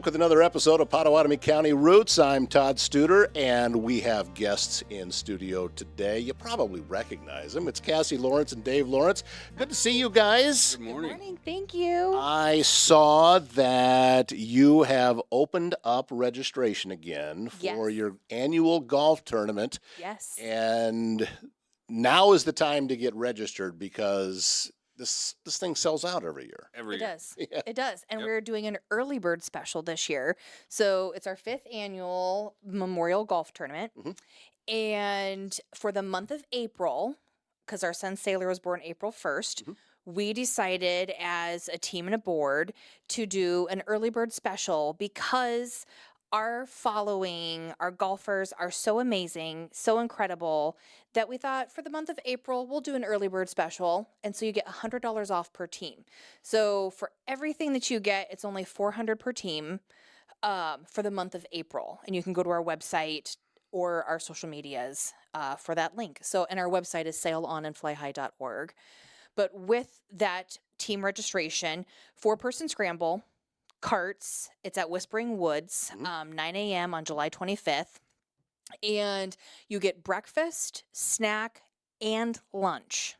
back with another episode of Pottawattamie County Roots. I'm Todd Studer, and we have guests in studio today. You probably recognize them. It's Cassie Lawrence and Dave Lawrence. Good to see you guys. Good morning. Good morning. Thank you. I saw that you have opened up registration again for Yes. your annual golf tournament, Yes. and now is the time to get registered because this thing sells out every year. It does. Yeah. It does. And Yep. we're doing an early bird special this year. So it's our 5th annual Memorial Golf Tournament. Mhm. And for the month of April, because our son Sailor was born April 1st, Mhm. we decided as a team and a board to do an early bird special because our following, our golfers are so amazing, so incredible that we thought for the month of April, we'll do an early bird special. And so you get $100 off per team. So for everything that you get, it's only $400 per team for the month of April. And you can go to our website or our social medias for that link. So, and our website is sailoninflyhigh.org. But with that team registration, 4-person scramble, carts, it's at Whispering Woods, 9 a.m. on July 25th. And you get breakfast, snack, and lunch.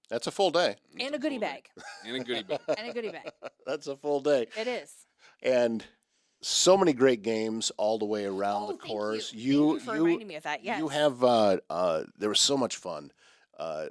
That's a full day. And a goodie bag. And a goodie bag. And a goodie bag. That's a full day. It is. And so many great games all the way around the thank course. You. Thank you for reminding me of that. Yes. You have there was so much fun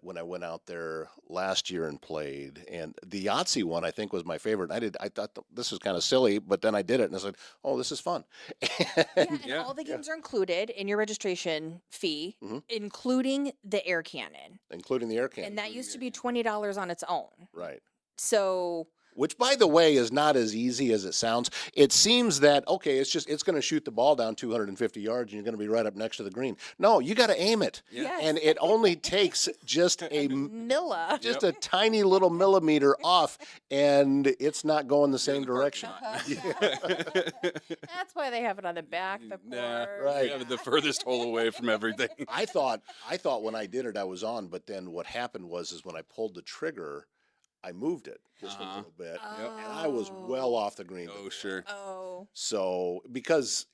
when I went out there last year and played, and the Yahtzee one I think was my favorite. I thought this was kind of silly, but then I did it and I said, "Oh, this is fun." Yeah, and Yeah, all the games are included in your registration fee, Mhm. including the air cannon. Including the air cannon. And that used to be $20 on its own. Right. So Which, by the way, is not as easy as it sounds. It seems that, okay, it's going to shoot the ball down 250 yards and you're going to be right up next to the green. No, you got to aim it. Yeah. yes. And it only takes just a Milla. just a tiny little millimeter off, and it's not going the same direction. That's why they have it on the back, the Nah, course. Right. Yeah, the furthest hole away from everything. I thought when I did it, I was on, but then what happened was when I pulled the trigger, I moved it just a Uh-huh. little bit, Yep. and I was well off the green. Oh, sure. Oh. So because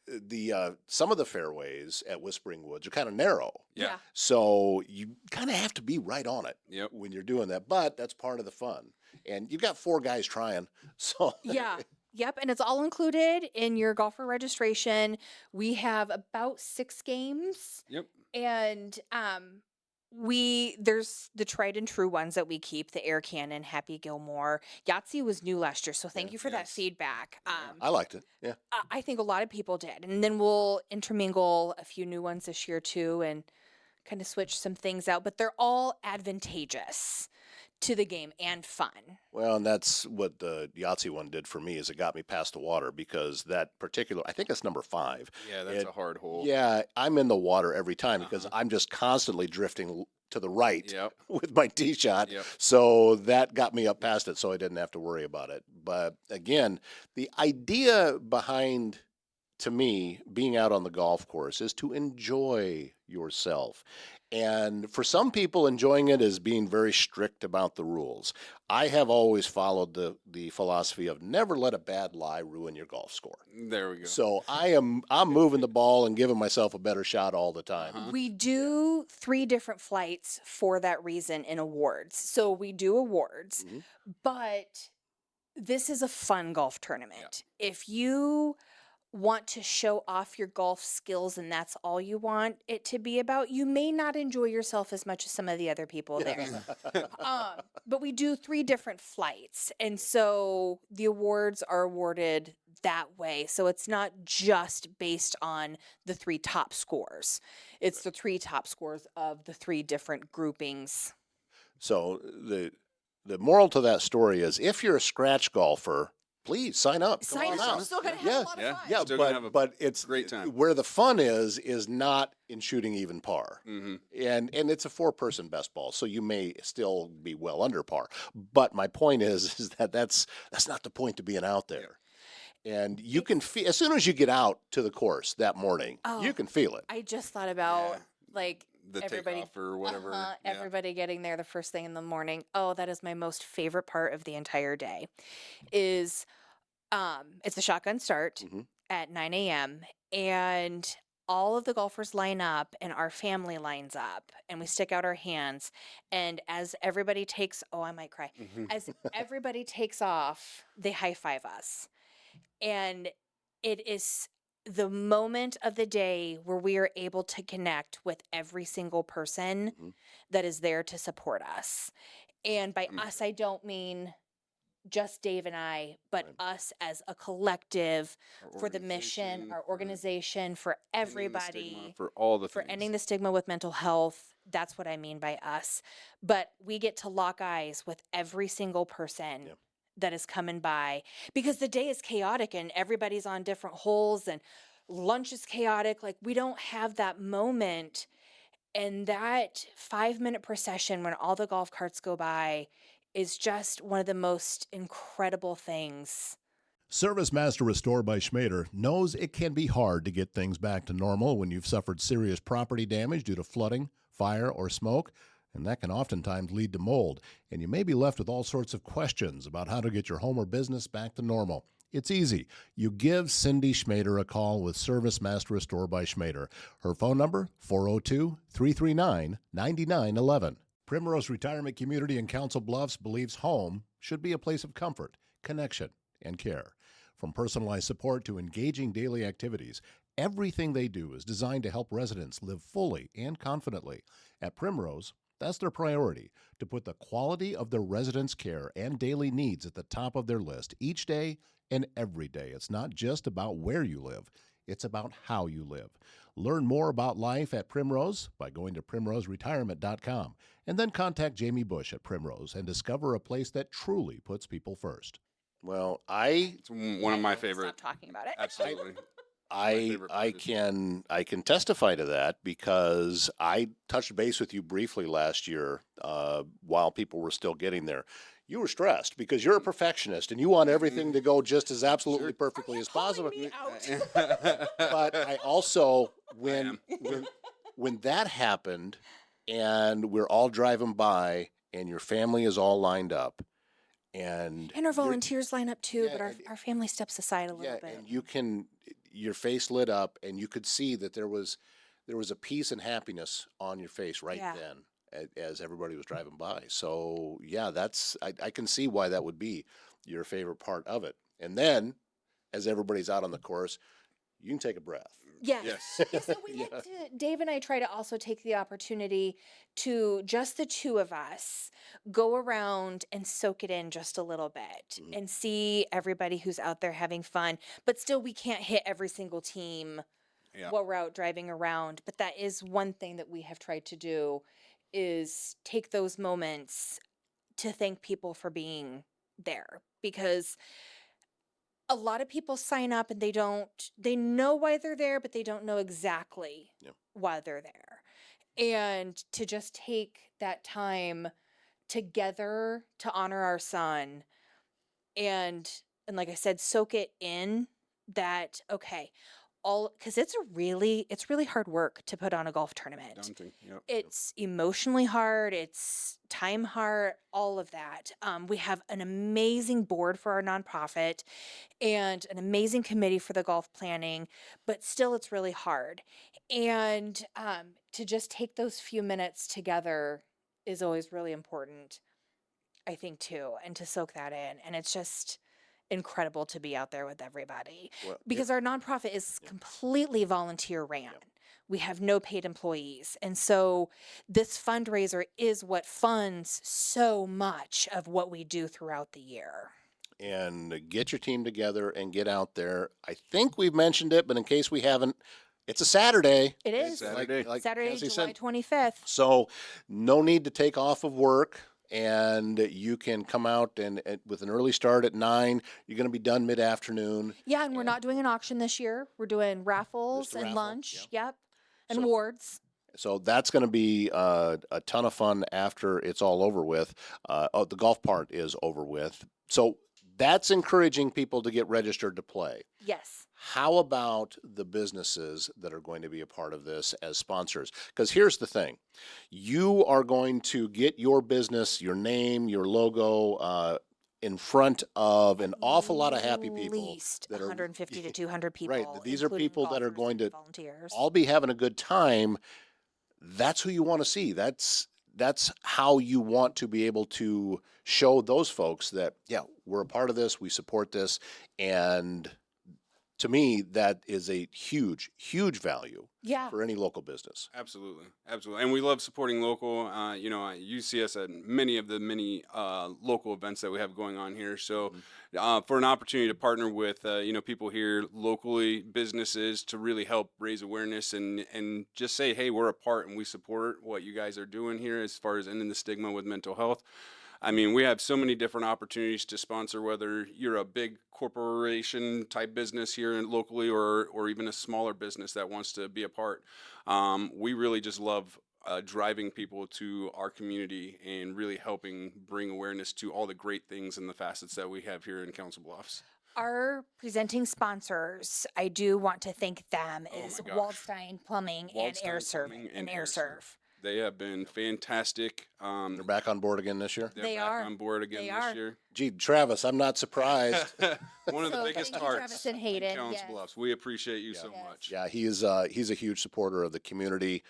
the some of the fairways at Whispering Woods are kind of narrow, Yeah. so you kind of have to be right on it Yep. when you're doing that. But that's part of the fun, and you've got 4 guys trying, so Yeah. Yep. And it's all included in your golfer registration. We have about 6 games. Yep. And there's the tried and true ones that we keep, the air cannon, Happy Gilmore. Yahtzee was new last year, so thank you for that Yes. feedback. I liked it. Yeah. I think a lot of people did. And then we'll intermingle a few new ones this year too and kind of switch some things out, but they're all advantageous to the game and fun. Well, and that's what the Yahtzee one did for me is it got me past the water because that particular, I think it's number 5. Yeah, that's It- a hard hole. Yeah, I'm in the water every time because I'm just constantly drifting to the right Yep. with my tee shot. Yep. So that got me up past it so I didn't have to worry about it. But again, the idea behind, to me, being out on the golf course is to enjoy yourself. And for some people, enjoying it is being very strict about the rules. I have always followed the philosophy of never let a bad lie ruin your golf score. There we go. So I'm moving the ball and giving myself a better shot all the time. Uh-huh. We do 3 different flights for that reason in awards. So we do awards, Mhm. but this is a fun golf tournament. If you want to show off your golf skills and that's all you want it to be about, you may not enjoy yourself as much as some of the other people there. But we do 3 different flights. And so the awards are awarded that way. So it's not just based on the 3 top scores. It's the 3 top scores of the 3 different groupings. So the moral to that story is if you're a scratch golfer, please sign up. Come Sign on up. out. You're still going to have Yeah, a lot of yeah, fun. Yeah, Still gonna have a but it's great time. where the fun is not in shooting even par. Mm-hmm. And it's a 4-person best ball, so you may still be well under par. But my point is that that's not the point to being out there. And you can feel as soon as you get out to the course that morning, you Oh. can feel it. I just thought about Yeah. like The everybody takeoff or whatever. Uh-huh, Yeah. everybody getting there the first thing in the morning. Oh, that is my most favorite part of the entire day. Is It's a shotgun start Mhm. at 9 a.m. and all of the golfers line up and our family lines up and we stick out our hands. And as everybody takes, oh, I might cry. As everybody takes off, they high five us. And it is the moment of the day where we are able to connect with every single person Mhm. that is there to support us. And by us, I don't mean just Dave and I, but Right. us as a collective Our for the mission, our for organization, for ending the stigma, everybody, for all the for things. ending the stigma with mental health. That's what I mean by us. But we get to lock eyes with every single person Yep. that is coming by because the day is chaotic and everybody's on different holes and lunch is chaotic. Like we don't have that moment. And that 5 minute procession when all the golf carts go by is just one of the most incredible things. Service Master Restore by Schmader knows it can be hard to get things back to normal when you've suffered serious property damage due to flooding, fire, or smoke, and that can oftentimes lead to mold, and you may be left with all sorts of questions about how to get your home or business back to normal. It's easy. You give Cindy Schmader a call with Service Master Restore by Schmader. Her phone number, 402-339-9911. Primrose Retirement Community in Council Bluffs believes home should be a place of comfort, connection, and care. From personalized support to engaging daily activities, everything they do is designed to help residents live fully and confidently. At Primrose, that's their priority, to put the quality of their residents' care and daily needs at the top of their list each day and every day. It's not just about where you live, it's about how you live. Learn more about life at Primrose by going to primroseretirement.com and then contact Jamie Bush at Primrose and discover a place that truly puts people first. Well, It's one of my I can't favorite. Stop talking about it. Absolutely. I favorite I part is- can testify to that because I touched base with you briefly last year while people were still getting there. You were stressed because you're a perfectionist and you want everything to go just as absolutely perfectly as possible. Me out. But I also am. when that happened and we're all driving by and your family is all lined up and And our you're- volunteers line up too, Yeah, but our, and- our family steps aside a little yeah, bit. and your face lit up and you could see that there was a peace and happiness on your face right Yeah. then as everybody was driving by. So yeah, I can see why that would be your favorite part of it. And then as everybody's out on the course, you can take a breath. Yeah. Yes. Yeah, so we like to, Dave and I try to also take the opportunity to just the two of us go around and soak it in just a little bit and see everybody who's out there having fun. But still, we can't hit every single team Yeah. while we're out driving around. But that is one thing that we have tried to do is take those moments to thank people for being there because a lot of people sign up and they know why they're there, but they don't know exactly Yep. why they're there. And to just take that time together to honor our son and like I said, soak it in that, okay, all because it's really hard work to put on a golf tournament. Daunting. Yep. It's emotionally hard, it's time hard, all of that. We have an amazing board for our nonprofit and an amazing committee for the golf planning, but still it's really hard. And to just take those few minutes together is always really important, I think, too, and to soak that in. And it's just incredible to be out there with everybody Well, because our nonprofit is completely volunteer ran. We have no paid employees. And so this fundraiser is what funds so much of what we do throughout the year. And get your team together and get out there. I think we've mentioned it, but in case we haven't, it's a Saturday. It is Saturday. Saturday, Cassie July said. 25th. So no need to take off of work, and you can come out and with an early start at 9. You're going to be done mid-afternoon. Yeah, and we're not doing an auction this year. We're doing raffles Just a and raffle, lunch. Yep. And So- awards. So that's going to be a ton of fun after it's all over with. The golf part is over with. So that's encouraging people to get registered to play. Yes. How about the businesses that are going to be a part of this as sponsors? Because here's the thing. You are going to get your business, your name, your logo in front of an awful lot of happy At people least that are 150 to 200 people. right. These are including people that are golfers going and to volunteers. all be having a good time. That's who you want to see. That's how you want to be able to show those folks that, yeah, we're a part of this, we support this, and to me, that is a huge, huge value Yeah. for any local business. Absolutely, absolutely, and we love supporting local. You see us at many of the local events that we have going on here. So, for an opportunity to partner with people here locally, businesses to really help raise awareness and just say, hey, we're a part and we support what you guys are doing here as far as ending the stigma with mental health. I mean, we have so many different opportunities to sponsor, whether you're a big corporation type business here locally or even a smaller business that wants to be a part. We really just love driving people to our community and really helping bring awareness to all the great things and the facets that we have here in Council Bluffs. Our presenting sponsors, I do want to thank them, Oh is my gosh. Waldstein Plumbing and Waldstein Air Serv Plumbing and and Air Air Serv. They have been fantastic. They're back on board again this year. They're They back are. on board again They this are. year. Gee, Travis, I'm not surprised. One of the So biggest thank you, hearts Travis and in Hayden. Council Yes. Bluffs. We appreciate you so Yes. much. Yeah, he's a huge supporter of the community.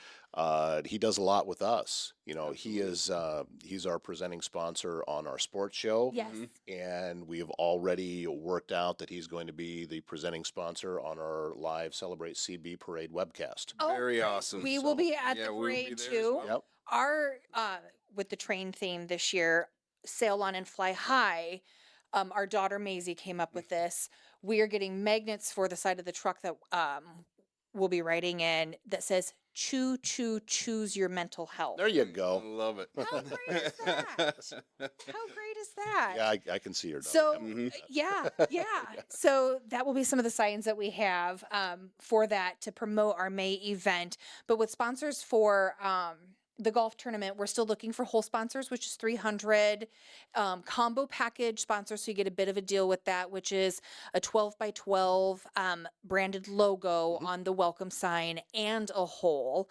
He does a lot with us. You know, he's our presenting sponsor on our sports show. Yes. And we have already worked out that he's going to be the presenting sponsor on our live Celebrate CB Parade webcast. Oh, Very awesome. we will be at Yeah, the we will be parade there as too. well. Yep. Our with the train theme this year, Sail On and Fly High. Our daughter Maisie came up with this. We are getting magnets for the side of the truck that we'll be riding in that says "Choo Choo Choose Your Mental Health." There you I go. love it. How great is that? How great is that? Yeah, I can see your daughter. So coming. yeah. So that will be some of the signs that we have for that to promote our May event. But with sponsors for the golf tournament, we're still looking for whole sponsors, which is 300 combo package sponsors. So you get a bit of a deal with that, which is a 12 by 12 branded logo on the welcome sign and a hole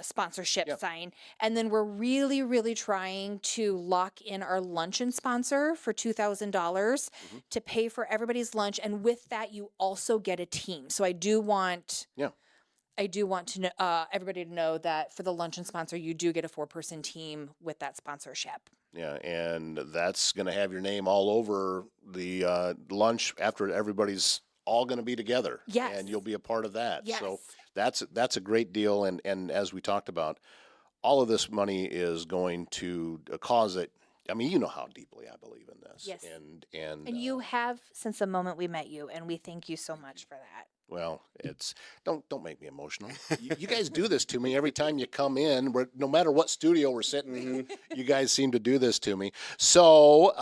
sponsorship Yep. sign. And then we're really, really trying to lock in our luncheon sponsor for $2,000 to pay for everybody's lunch. And with that, you also get a team. So I do want to know, everybody to know that for the luncheon sponsor, you do get a 4-person team with that sponsorship. Yeah, and that's going to have your name all over the lunch after everybody's all going to be together. Yes. And you'll be a part of that. So Yes. that's a great deal. And as we talked about, all of this money is going to cause it. I mean, you know how deeply I believe in this. Yes. And And you have since the moment we met you, and we thank you so much for that. well, it's don't make me emotional. You guys do this to me every time you come in. No matter what studio we're sitting in, you guys seem to do this to me. So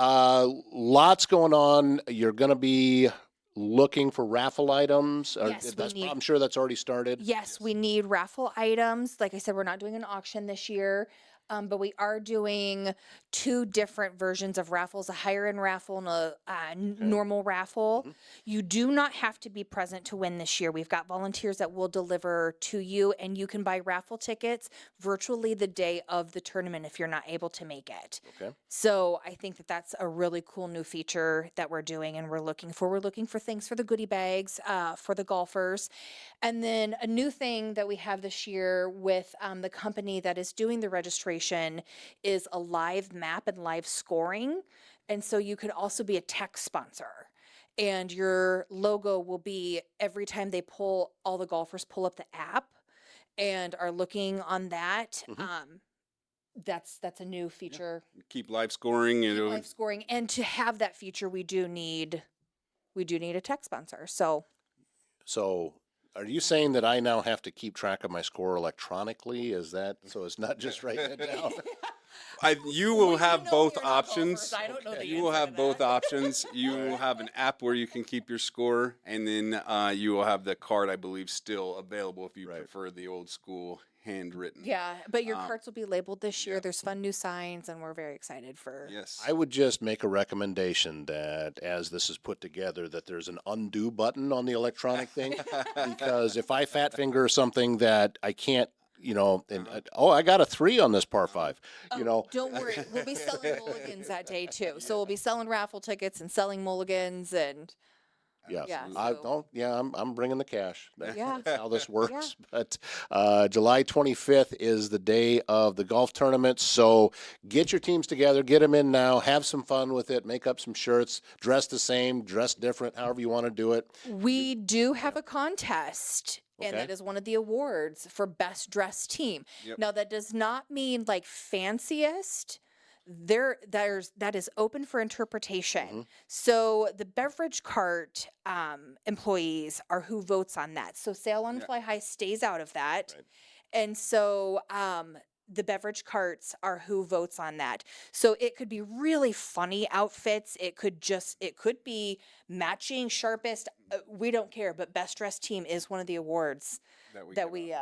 lots going on. You're going to be looking for raffle items. Yes, we need- I'm sure that's already started. Yes, we need raffle items. Like I said, we're not doing an auction this year. But we are doing 2 different versions of raffles, a higher end raffle and a normal raffle. You do not have to be present to win this year. We've got volunteers that will deliver to you, and you can buy raffle tickets virtually the day of the tournament if you're not able to make it. Okay. So I think that that's a really cool new feature that we're doing, and we're looking for things for the goodie bags for the golfers. And then a new thing that we have this year with the company that is doing the registration is a live map and live scoring. And so you could also be a tech sponsor. And your logo will be every time all the golfers pull up the app and are looking on that. That's a new feature. Keep live scoring. And Live scoring. And to have that feature, we do need a tech sponsor. So Are you saying that I now have to keep track of my score electronically? Is that so? It's not just writing it down. You will We have know both you're not options. golfers. I don't know the You will answer to have both that. options. You will have an app where you can keep your score, and then you will have the card, I believe, still available if you Right. prefer the old school handwritten. yeah, but your carts will be labeled this year. There's fun new signs, and we're very excited for. Yes. I would just make a recommendation that as this is put together, that there's an undo button on the electronic thing, because if I fat finger something that I can't you know, and I got a 3 on this par 5. You know, Don't worry, we'll be selling mulligans that day too. So we'll be selling raffle tickets and selling mulligans and yeah, yeah, I so- don't. Yeah, I'm bringing the cash. Yeah. That's how this works. But July 25th is the day of the golf tournament. So get your teams together, get them in now, have some fun with it, make up some shirts, dress the same, dress different, however you want to do it. we do have a contest. And Okay. that is one of the awards for best dressed team. Yep. Now that does not mean like fanciest. That is open for interpretation. Mm-hmm. So the beverage cart employees are who votes on that. So Sail on Yeah. Fly High stays out of that, Right. and so the beverage carts are who votes on that. So it could be really funny outfits. It could be matching sharpest. We don't care, but best dressed team is one of the awards that we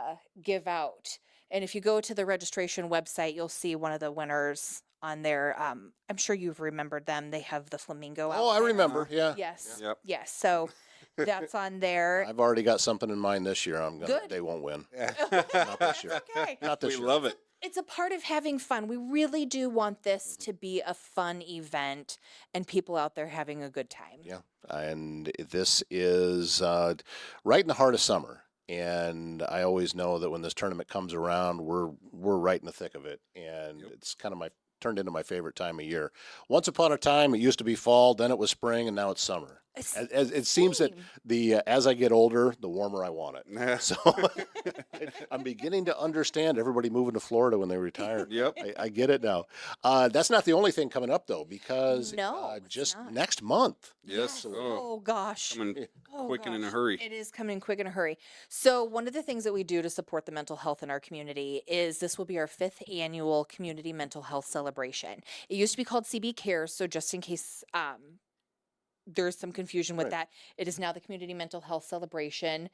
give out. And if you go to the registration website, you'll see one of the winners on there. I'm sure you've remembered them. They have the flamingo Oh, I outfit. remember. Yeah. Yes. Yep. Yes. So that's on there. I've already got something in mind this year. Good. They won't win. Not this year. Okay. Not this We year. love it. It's a part of having fun. We really do want this to be a fun event and people out there having a good time. Yeah, and this is right in the heart of summer. And I always know that when this tournament comes around, we're right in the thick of it, and it's kind of turned into my favorite time of year. Once upon a time, it used to be fall, then it was spring, and now it's summer. As it seems that as I get older, the warmer I want it. So I'm beginning to understand everybody moving to Florida when they retire. Yep. I get it now. That's not the only thing coming up though, because No, it's just not. next month. Yes. Oh gosh. Coming Oh, quick and in a gosh. hurry. It is coming quick in a hurry. So one of the things that we do to support the mental health in our community is this will be our 5th annual community mental health celebration. It used to be called CB Cares, so just in case there's some confusion with Right. that, it is now the community mental health celebration.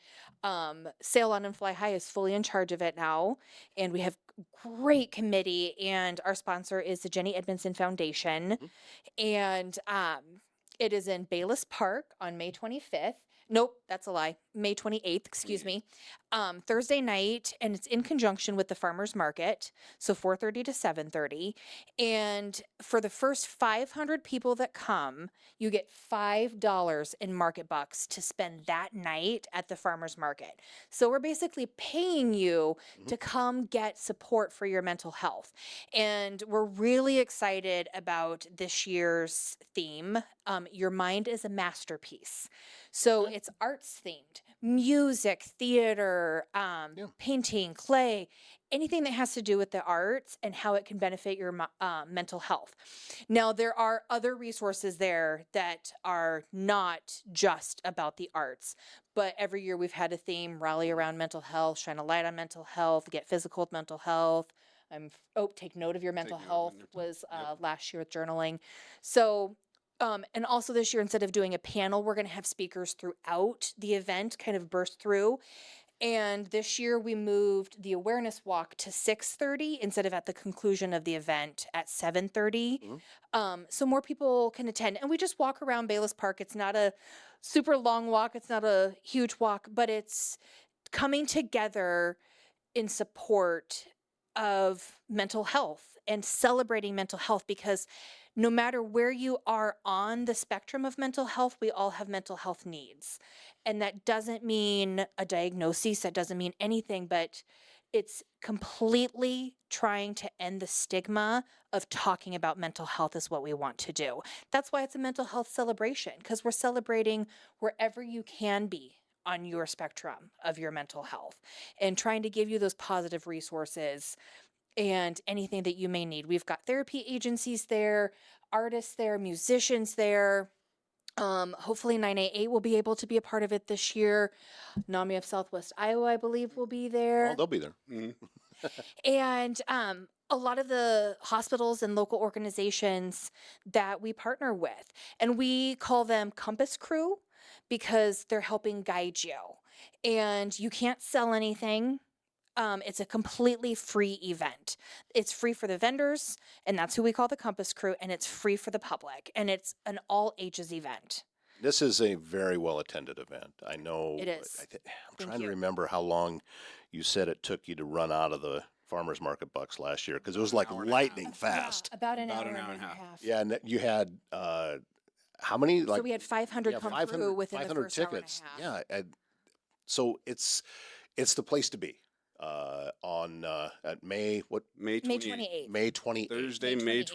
Sail on and Fly High is fully in charge of it now, and we have great committee, and our sponsor is the Jenny Edmondson Foundation, and it is in Bayless Park on May 25th. Nope, that's a lie. May 28th, excuse me. Thursday night, and it's in conjunction with the farmers market, so 4:30 to 7:30. And for the first 500 people that come, you get $5 in market bucks to spend that night at the farmers market. So we're basically paying you to come get support for your mental health. And we're really excited about this year's theme. Your mind is a masterpiece. So it's arts themed, music, theater, painting, clay, anything that has to do with the arts and how it can benefit your mental health. Now, there are other resources there that are not just about the arts, but every year we've had a theme, rally around mental health, shine a light on mental health, get physical with mental health. Take note of your mental note of health mental- was last year with journaling. So and also this year, instead of doing a panel, we're going to have speakers throughout the event kind of burst through. And this year we moved the awareness walk to 6:30 instead of at the conclusion of the event at 7:30. So more people can attend. And we just walk around Bayless Park. It's not a super long walk. It's not a huge walk, but it's coming together in support of mental health and celebrating mental health, because no matter where you are on the spectrum of mental health, we all have mental health needs. And that doesn't mean a diagnosis, that doesn't mean anything, but it's completely trying to end the stigma of talking about mental health is what we want to do. That's why it's a mental health celebration, because we're celebrating wherever you can be on your spectrum of your mental health and trying to give you those positive resources and anything that you may need. We've got therapy agencies there, artists there, musicians there. Hopefully 988 will be able to be a part of it this year. NAMI of Southwest Iowa, I believe, will be there. Oh, they'll be there. And a lot of the hospitals and local organizations that we partner with, and we call them Compass Crew because they're helping guide you. And you can't sell anything. It's a completely free event. It's free for the vendors, and that's who we call the Compass Crew, and it's free for the public, and it's an all ages event. This is a very well attended event. I know. It is. I'm Thank trying you. to remember how long you said it took you to run out of the farmers market bucks last year because it was like hour and a lightning half. fast. Yeah, about an About hour, an and hour and a a half. half. Yeah, and you had how many? So Like we had 500 yeah, come 500, through within the 500 first hour and a tickets. half. Yeah, and so it's the place to be on at May May May 28th. 28th. May 28th. Thursday, May May 28th.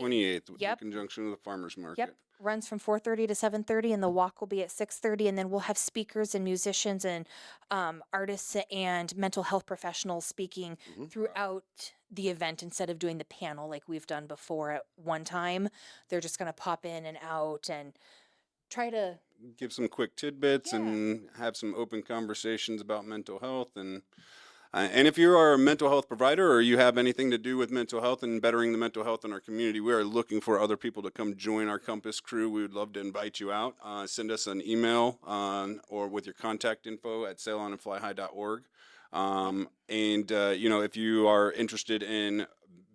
28th, in Yep. conjunction with the farmers market. Yep. Runs from 4:30 to 7:30, and the walk will be at 6:30, and then we'll have speakers and musicians and artists and mental health professionals speaking Mhm. throughout the event instead of doing the panel like we've done before at one time. They're just going to pop in and out and try to. Give some quick tidbits Yeah. and have some open conversations about mental health. And if you are a mental health provider or you have anything to do with mental health and bettering the mental health in our community, we are looking for other people to come join our Compass crew. We would love to invite you out. Send us an email or with your contact info at sailonandflyhigh.org. If you are interested in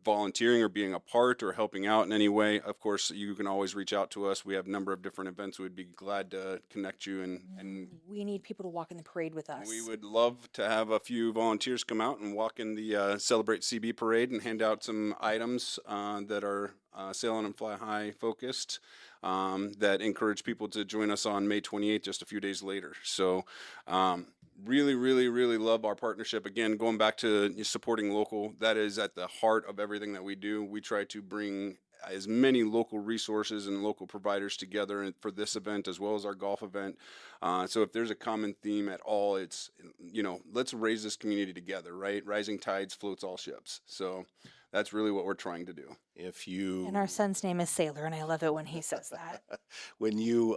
volunteering or being a part or helping out in any way, of course, you can always reach out to us. We have a number of different events. We'd be glad to connect you and We need people to walk in the parade with us. we would love to have a few volunteers come out and walk in the Celebrate CB parade and hand out some items that are Sail On and Fly High focused that encourage people to join us on May 28th, just a few days later. So really, really, really love our partnership. Again, going back to supporting local, that is at the heart of everything that we do. We try to bring as many local resources and local providers together for this event as well as our golf event. So if there's a common theme at all, it's, let's raise this community together, right? Rising tides floats all ships. So that's really what we're trying to do. If you And our son's name is Sailor, and I love it when he says that. when you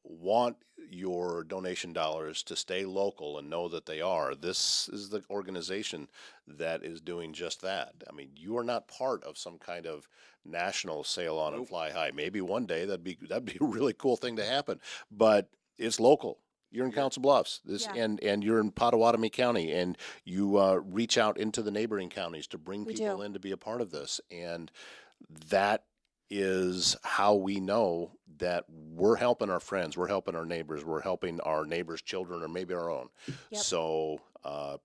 want your donation dollars to stay local and know that they are, this is the organization that is doing just that. I mean, you are not part of some kind of national Sail On and Nope. Fly High. Maybe one day that'd be a really cool thing to happen, but it's local. You're in Yeah. Council Bluffs, Yeah. and you're in Pottawattamie County, and you reach out into the neighboring counties to bring We people do. in to be a part of this, and that is how we know that we're helping our friends, we're helping our neighbors, we're helping our neighbors' children, or maybe our own. Yep. So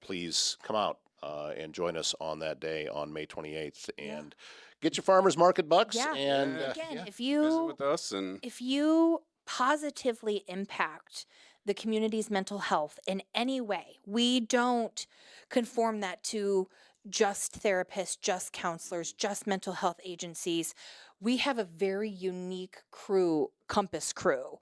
please come out and join us on that day on May 28th, and get your farmers market bucks. Yeah. And Yeah. Again, yeah. if Visit you with us and if you positively impact the community's mental health in any way, we don't conform that to just therapists, just counselors, just mental health agencies. We have a very unique crew, Compass crew.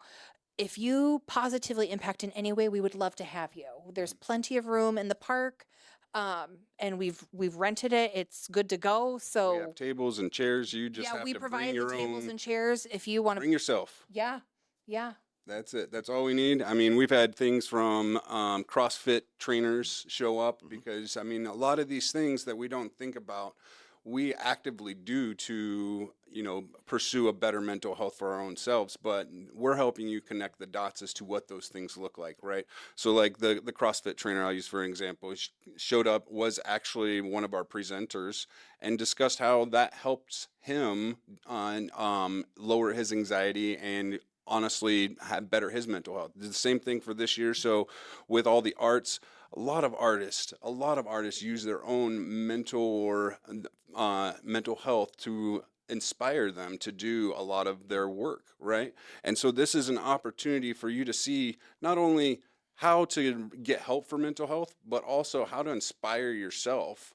If you positively impact in any way, we would love to have you. There's plenty of room in the park, and we've rented it. It's good to go. we So have tables and chairs. You just yeah, have we to provide bring the your tables own. and chairs if you want to. Bring yourself. Yeah, yeah. That's it. That's all we need. I mean, we've had things from CrossFit trainers show up because, I mean, a lot of these things that we don't think about, we actively do to, pursue a better mental health for our own selves. But we're helping you connect the dots as to what those things look like, right? So, like the CrossFit trainer I'll use for an example, showed up, was actually one of our presenters, and discussed how that helps him on lower his anxiety and honestly better his mental health. The same thing for this year. So with all the arts, a lot of artists use their own mental or mental health to inspire them to do a lot of their work, right? And so this is an opportunity for you to see not only how to get help for mental health, but also how to inspire yourself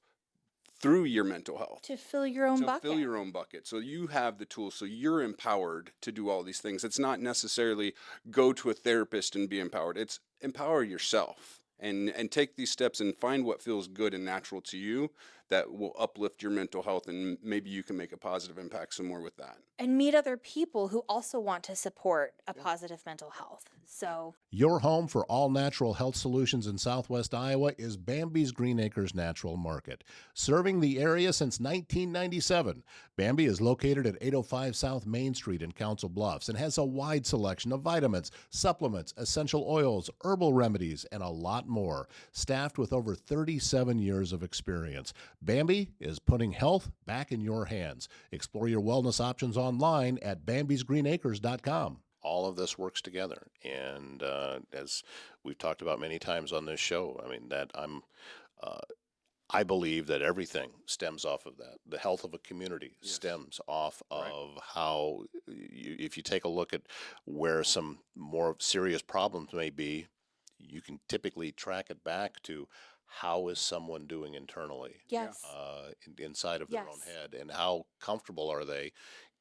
through your mental health. To fill your own To bucket. fill your own bucket. So you have the tools. So you're empowered to do all these things. It's not necessarily go to a therapist and be empowered. It's empower yourself and take these steps and find what feels good and natural to you that will uplift your mental health, and maybe you can make a positive impact some more with that. And meet other people who also want to support a positive mental health. So Your home for all natural health solutions in southwest Iowa is Bambi's Green Acres Natural Market. Serving the area since 1997, Bambi is located at 805 South Main Street in Council Bluffs and has a wide selection of vitamins, supplements, essential oils, herbal remedies, and a lot more. Staffed with over 37 years of experience, Bambi is putting health back in your hands. Explore your wellness options online at bambisgreenacres.com. all of this works together. And as we've talked about many times on this show, I mean, I believe that everything stems off of that. The health of a community Yes. stems off Right. of how, if you take a look at where some more serious problems may be, you can typically track it back to how is someone doing internally, Yes. inside of their own Yes. head, and how comfortable are they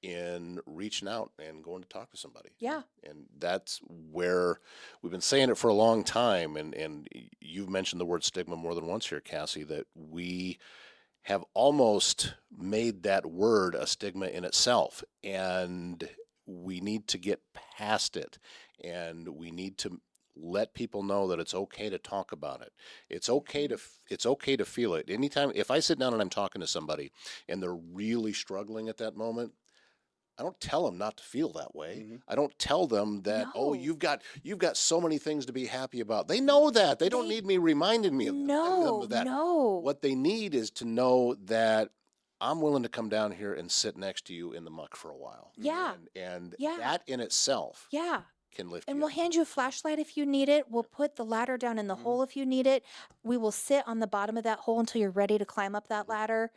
in reaching out and going to talk to somebody. Yeah. And that's where we've been saying it for a long time. And you've mentioned the word stigma more than once here, Cassie, that we have almost made that word a stigma in itself. And we need to get past it. And we need to let people know that it's okay to talk about it. It's okay to feel it. Anytime, if I sit down and I'm talking to somebody and they're really struggling at that moment, I don't tell them not to feel that way. Mhm. I don't tell them that, oh, No. you've got so many things to be happy about. They know that. They don't They- need me reminding me of them No, of that. no. What they need is to know that I'm willing to come down here and sit next to you in the muck for a while. Yeah. And Yeah. that in itself Yeah. can lift And you we'll up. hand you a flashlight if you need it. We'll put the ladder down in the Mhm. hole if you need it. We will sit on the bottom of that hole until you're ready to climb up that ladder.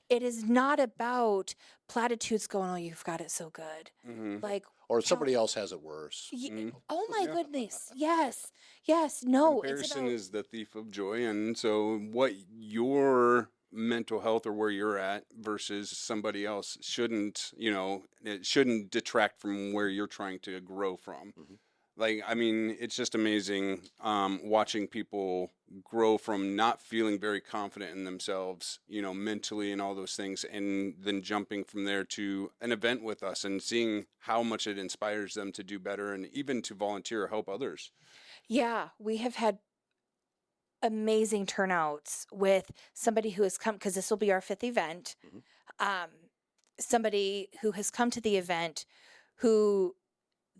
It is not about platitudes going, oh, you've got it so good. Mhm. Like, Or somebody else has it worse. Mhm. oh my Yeah. goodness. Yes. Yes. No, it's Comparison about, is the thief of joy, and so what your mental health or where you're at versus somebody else shouldn't, it shouldn't detract from where you're trying to grow from. Mhm. Like, I mean, it's just amazing watching people grow from not feeling very confident in themselves, mentally and all those things, and then jumping from there to an event with us and seeing how much it inspires them to do better and even to volunteer or help others. yeah, we have had amazing turnouts with somebody who has come, because this will be our 5th event. Mhm. Somebody who has come to the event who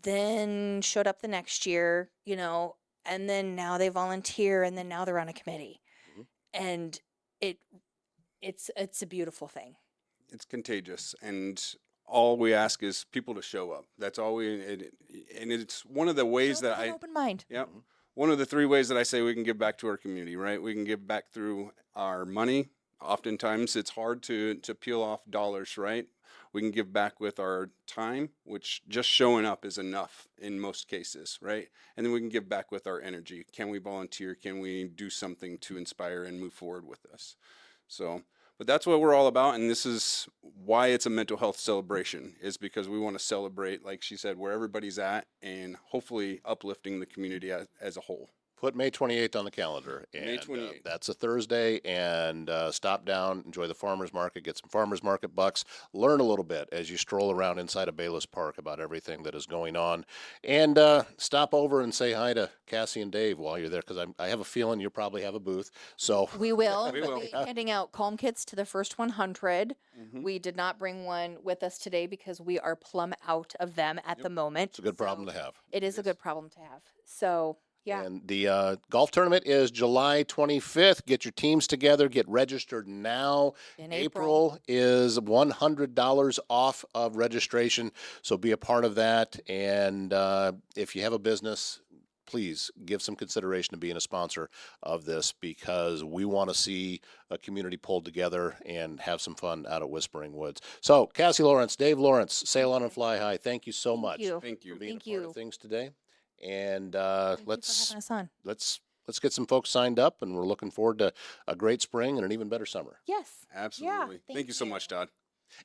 then showed up the next year, and then now they volunteer, and then now they're on a committee. Mhm. And it's a beautiful thing. It's contagious, and all we ask is people to show up. That's all and it's one of the ways Show up that with an open mind. Yep. Mhm. One of the 3 ways that I say we can give back to our community, right? We can give back through our money. Oftentimes it's hard to peel off dollars, right? We can give back with our time, which just showing up is enough in most cases, right? And then we can give back with our energy. Can we volunteer? Can we do something to inspire and move forward with us? So, but that's what we're all about, and this is why it's a mental health celebration, is because we want to celebrate, like she said, where everybody's at, and hopefully uplifting the community as a whole. Put May 28th on the calendar. May And 28th. that's a Thursday. And stop down, enjoy the farmer's market, get some farmer's market bucks, learn a little bit as you stroll around inside of Bayless Park about everything that is going on. And stop over and say hi to Cassie and Dave while you're there, because I have a feeling you'll probably have a booth. So We will. We We'll will. be handing out calm kits to the first 100. Mhm. We did not bring one with us today because we are plumb out of them at the moment. it's a good problem to have. It is a good problem to have. So, yeah. And the golf tournament is July 25th. Get your teams together. Get registered now. In April is $100 off of registration. So be a part of that. And if you have a business, please give some consideration to being a sponsor of this, because we want to see a community pulled together and have some fun out at Whispering Woods. So Cassie Lawrence, Dave Lawrence, Sail On and Fly High, thank you so Thank much you. Thank you. for being Thank a part you. of things today. And Thank you for let's having us on. let's get some folks signed up, and we're looking forward to a great spring and an even better summer. Yes. Absolutely. thank Thank you so you. much, Todd.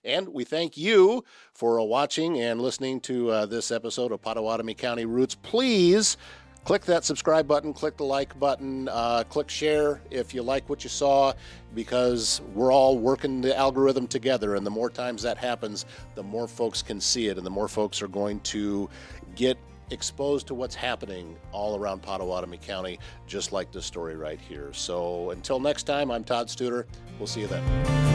And we thank you for watching and listening to this episode of Pottawattamie County Roots. Please click that subscribe button, click the like button, click share if you like what you saw, because we're all working the algorithm together, and the more times that happens, the more folks can see it, and the more folks are going to get exposed to what's happening all around Pottawattamie County, just like this story right here. So until next time, I'm Todd Studer. We'll see you then.